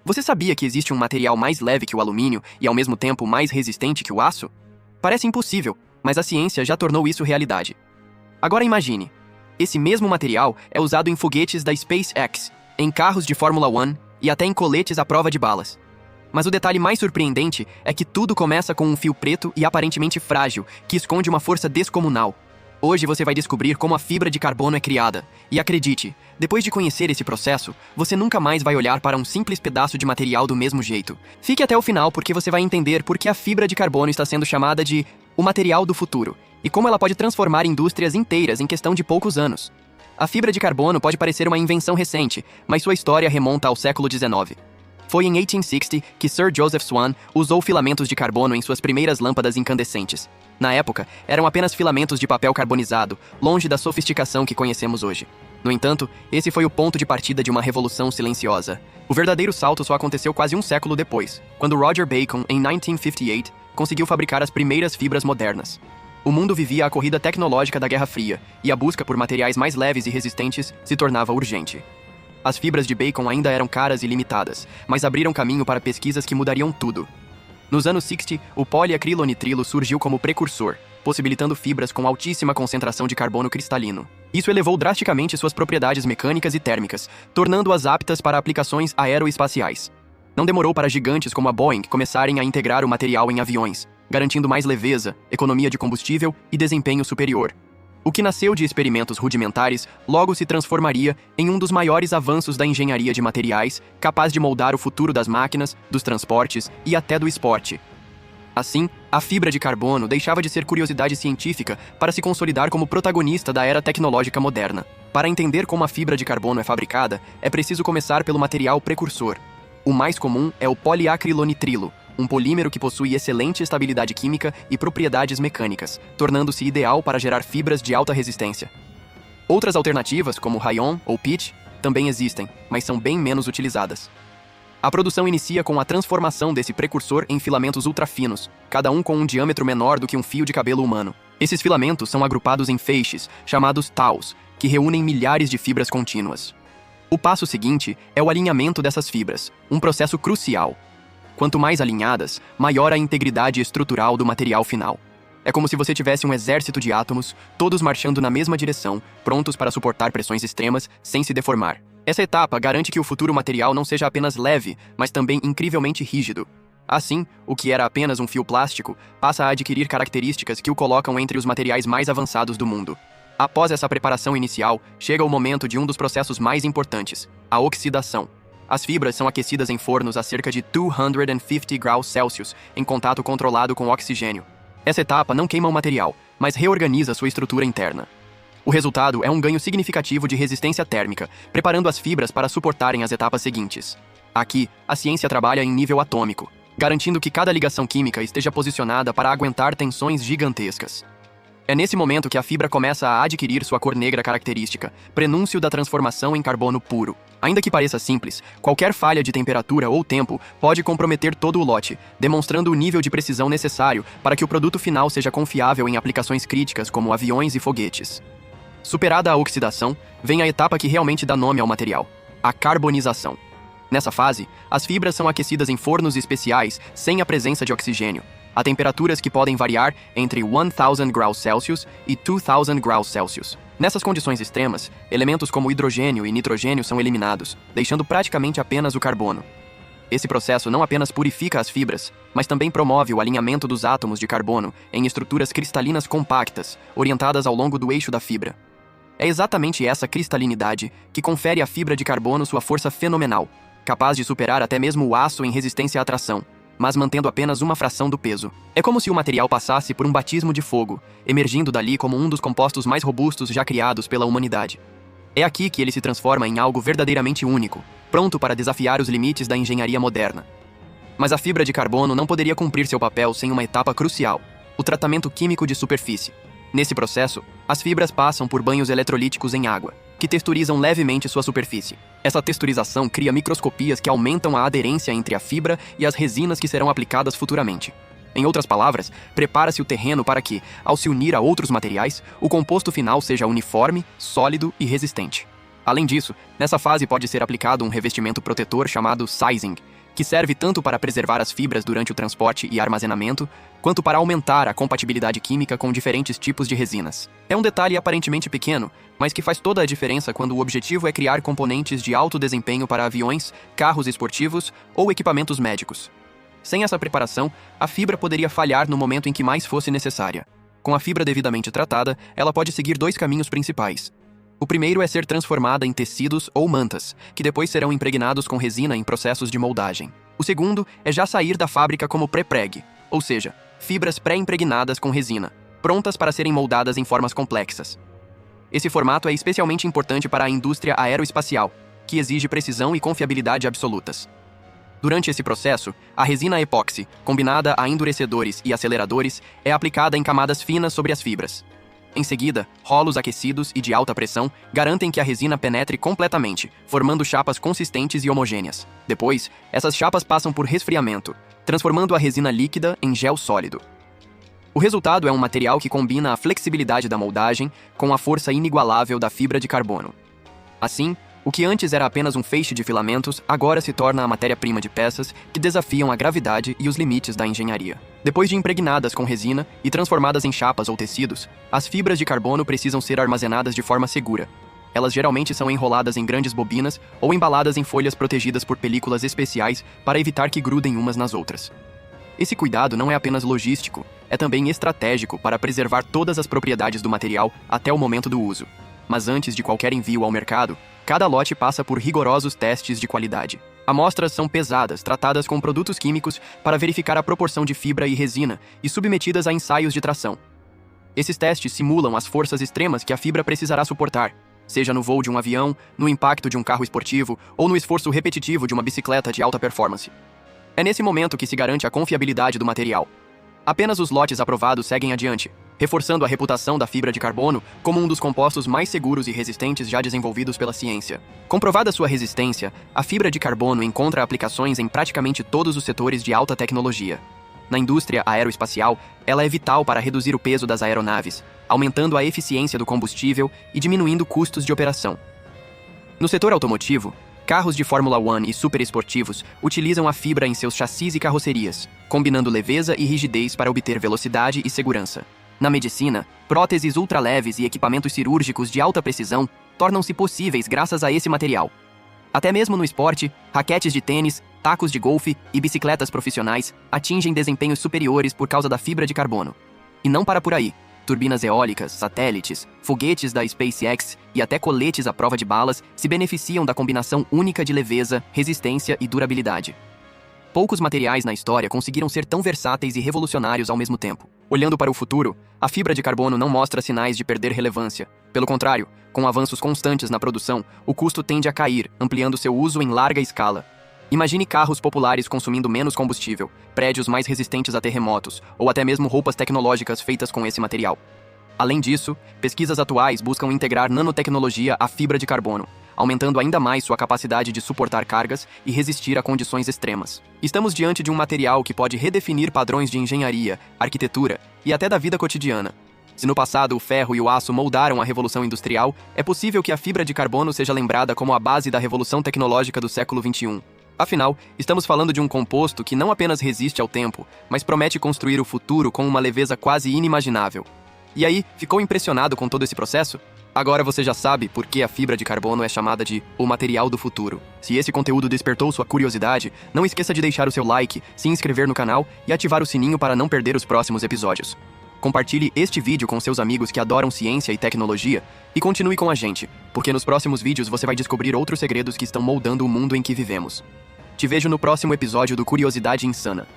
Você sabia que existe um material mais leve que o alumínio e ao mesmo tempo mais resistente que o aço? Parece impossível, mas a ciência já tornou isso realidade. Agora imagine, esse mesmo material é usado em foguetes da SpaceX, em carros de Fórmula 1 e até em coletes à prova de balas. Mas o detalhe mais surpreendente é que tudo começa com um fio preto e aparentemente frágil, que esconde uma força descomunal. Hoje você vai descobrir como a fibra de carbono é criada. E acredite, depois de conhecer esse processo, você nunca mais vai olhar para um simples pedaço de material do mesmo jeito. Fique até o final porque você vai entender por que a fibra de carbono está sendo chamada de o material do futuro e como ela pode transformar indústrias inteiras em questão de poucos anos. A fibra de carbono pode parecer uma invenção recente, mas sua história remonta ao século XIX. Foi em 1860 que Sir Joseph Swan usou filamentos de carbono em suas primeiras lâmpadas incandescentes. Na época, eram apenas filamentos de papel carbonizado, longe da sofisticação que conhecemos hoje. No entanto, esse foi o ponto de partida de uma revolução silenciosa. O verdadeiro salto só aconteceu quase um século depois, quando Roger Bacon, em 1958, conseguiu fabricar as primeiras fibras modernas. O mundo vivia a corrida tecnológica da Guerra Fria, e a busca por materiais mais leves e resistentes se tornava urgente. As fibras de Bacon ainda eram caras e limitadas, mas abriram caminho para pesquisas que mudariam tudo. Nos anos 60, o poliacrilonitrilo surgiu como precursor, possibilitando fibras com altíssima concentração de carbono cristalino. Isso elevou drasticamente suas propriedades mecânicas e térmicas, tornando-as aptas para aplicações aeroespaciais. Não demorou para gigantes como a Boeing começarem a integrar o material em aviões, garantindo mais leveza, economia de combustível e desempenho superior. O que nasceu de experimentos rudimentares logo se transformaria em um dos maiores avanços da engenharia de materiais, capaz de moldar o futuro das máquinas, dos transportes e até do esporte. Assim, a fibra de carbono deixava de ser curiosidade científica para se consolidar como protagonista da era tecnológica moderna. Para entender como a fibra de carbono é fabricada, é preciso começar pelo material precursor. O mais comum é o poliacrilonitrilo, um polímero que possui excelente estabilidade química e propriedades mecânicas, tornando-se ideal para gerar fibras de alta resistência. Outras alternativas, como rayon ou pitch, também existem, mas são bem menos utilizadas. A produção inicia com a transformação desse precursor em filamentos ultrafinos, cada um com um diâmetro menor do que um fio de cabelo humano. Esses filamentos são agrupados em feixes, chamados taus, que reúnem milhares de fibras contínuas. O passo seguinte é o alinhamento dessas fibras, um processo crucial. Quanto mais alinhadas, maior a integridade estrutural do material final. É como se você tivesse um exército de átomos, todos marchando na mesma direção, prontos para suportar pressões extremas sem se deformar. Essa etapa garante que o futuro material não seja apenas leve, mas também incrivelmente rígido. Assim, o que era apenas um fio plástico passa a adquirir características que o colocam entre os materiais mais avançados do mundo. Após essa preparação inicial, chega o momento de um dos processos mais importantes, a oxidação. As fibras são aquecidas em fornos a cerca de 250 graus Celsius, em contato controlado com oxigênio. Essa etapa não queima o material, mas reorganiza sua estrutura interna. O resultado é um ganho significativo de resistência térmica, preparando as fibras para suportarem as etapas seguintes. Aqui, a ciência trabalha em nível atômico, garantindo que cada ligação química esteja posicionada para aguentar tensões gigantescas. É nesse momento que a fibra começa a adquirir sua cor negra característica, prenúncio da transformação em carbono puro. Ainda que pareça simples, qualquer falha de temperatura ou tempo pode comprometer todo o lote, demonstrando o nível de precisão necessário para que o produto final seja confiável em aplicações críticas como aviões e foguetes. Superada a oxidação, vem a etapa que realmente dá nome ao material, a carbonização. Nessa fase, as fibras são aquecidas em fornos especiais sem a presença de oxigênio, a temperaturas que podem variar entre 1000 graus Celsius e 2000 graus Celsius. Nessas condições extremas, elementos como hidrogênio e nitrogênio são eliminados, deixando praticamente apenas o carbono. Esse processo não apenas purifica as fibras, mas também promove o alinhamento dos átomos de carbono em estruturas cristalinas compactas, orientadas ao longo do eixo da fibra. É exatamente essa cristalinidade que confere à fibra de carbono sua força fenomenal, capaz de superar até mesmo o aço em resistência à tração, mas mantendo apenas uma fração do peso. É como se o material passasse por um batismo de fogo, emergindo dali como um dos compostos mais robustos já criados pela humanidade. É aqui que ele se transforma em algo verdadeiramente único, pronto para desafiar os limites da engenharia moderna. Mas a fibra de carbono não poderia cumprir seu papel sem uma etapa crucial, o tratamento químico de superfície. Nesse processo, as fibras passam por banhos eletrolíticos em água, que texturizam levemente sua superfície. Essa texturização cria microscopias que aumentam a aderência entre a fibra e as resinas que serão aplicadas futuramente. Em outras palavras, prepara-se o terreno para que, ao se unir a outros materiais, o composto final seja uniforme, sólido e resistente. Além disso, nessa fase pode ser aplicado um revestimento protetor chamado sizing, que serve tanto para preservar as fibras durante o transporte e armazenamento, quanto para aumentar a compatibilidade química com diferentes tipos de resinas. É um detalhe aparentemente pequeno, mas que faz toda a diferença quando o objetivo é criar componentes de alto desempenho para aviões, carros esportivos ou equipamentos médicos. Sem essa preparação, a fibra poderia falhar no momento em que mais fosse necessária. Com a fibra devidamente tratada, ela pode seguir dois caminhos principais. O primeiro é ser transformada em tecidos ou mantas, que depois serão impregnados com resina em processos de moldagem. O segundo é já sair da fábrica como pré-preg, ou seja, fibras pré-impregnadas com resina, prontas para serem moldadas em formas complexas. Esse formato é especialmente importante para a indústria aeroespacial, que exige precisão e confiabilidade absolutas. Durante esse processo, a resina epóxi, combinada a endurecedores e aceleradores, é aplicada em camadas finas sobre as fibras. Em seguida, rolos aquecidos e de alta pressão garantem que a resina penetre completamente, formando chapas consistentes e homogêneas. Depois, essas chapas passam por resfriamento, transformando a resina líquida em gel sólido. O resultado é um material que combina a flexibilidade da moldagem com a força inigualável da fibra de carbono. Assim, o que antes era apenas um feixe de filamentos, agora se torna a matéria-prima de peças que desafiam a gravidade e os limites da engenharia. Depois de impregnadas com resina e transformadas em chapas ou tecidos, as fibras de carbono precisam ser armazenadas de forma segura. Elas geralmente são enroladas em grandes bobinas ou embaladas em folhas protegidas por películas especiais para evitar que grudem umas nas outras. Esse cuidado não é apenas logístico, é também estratégico para preservar todas as propriedades do material até o momento do uso. Mas antes de qualquer envio ao mercado, cada lote passa por rigorosos testes de qualidade. Amostras são pesadas, tratadas com produtos químicos para verificar a proporção de fibra e resina e submetidas a ensaios de tração. Esses testes simulam as forças extremas que a fibra precisará suportar, seja no voo de um avião, no impacto de um carro esportivo ou no esforço repetitivo de uma bicicleta de alta performance. É nesse momento que se garante a confiabilidade do material. Apenas os lotes aprovados seguem adiante, reforçando a reputação da fibra de carbono como um dos compostos mais seguros e resistentes já desenvolvidos pela ciência. Comprovada sua resistência, a fibra de carbono encontra aplicações em praticamente todos os setores de alta tecnologia. Na indústria aeroespacial, ela é vital para reduzir o peso das aeronaves, aumentando a eficiência do combustível e diminuindo custos de operação. No setor automotivo, carros de Fórmula 1 e superesportivos utilizam a fibra em seus chassis e carrocerias, combinando leveza e rigidez para obter velocidade e segurança. Na medicina, próteses ultraleves e equipamentos cirúrgicos de alta precisão tornam-se possíveis graças a esse material. Até mesmo no esporte, raquetes de tênis, tacos de golfe e bicicletas profissionais atingem desempenhos superiores por causa da fibra de carbono. E não para por aí. Turbinas eólicas, satélites, foguetes da SpaceX e até coletes à prova de balas se beneficiam da combinação única de leveza, resistência e durabilidade. Poucos materiais na história conseguiram ser tão versáteis e revolucionários ao mesmo tempo. Olhando para o futuro, a fibra de carbono não mostra sinais de perder relevância. Pelo contrário, com avanços constantes na produção, o custo tende a cair, ampliando seu uso em larga escala. Imagine carros populares consumindo menos combustível, prédios mais resistentes a terremotos, ou até mesmo roupas tecnológicas feitas com esse material. Além disso, pesquisas atuais buscam integrar nanotecnologia à fibra de carbono, aumentando ainda mais sua capacidade de suportar cargas e resistir a condições extremas. Estamos diante de um material que pode redefinir padrões de engenharia, arquitetura e até da vida cotidiana. Se no passado o ferro e o aço moldaram a revolução industrial, é possível que a fibra de carbono seja lembrada como a base da revolução tecnológica do século XXI. Afinal, estamos falando de um composto que não apenas resiste ao tempo, mas promete construir o futuro com uma leveza quase inimaginável. E aí, ficou impressionado com todo esse processo? Agora você já sabe por que a fibra de carbono é chamada de o material do futuro. Se esse conteúdo despertou sua curiosidade, não esqueça de deixar o seu like, se inscrever no canal e ativar o sininho para não perder os próximos episódios. Compartilhe este vídeo com seus amigos que adoram ciência e tecnologia e continue com a gente, porque nos próximos vídeos você vai descobrir outros segredos que estão moldando o mundo em que vivemos. Te vejo no próximo episódio do Curiosidade Insana.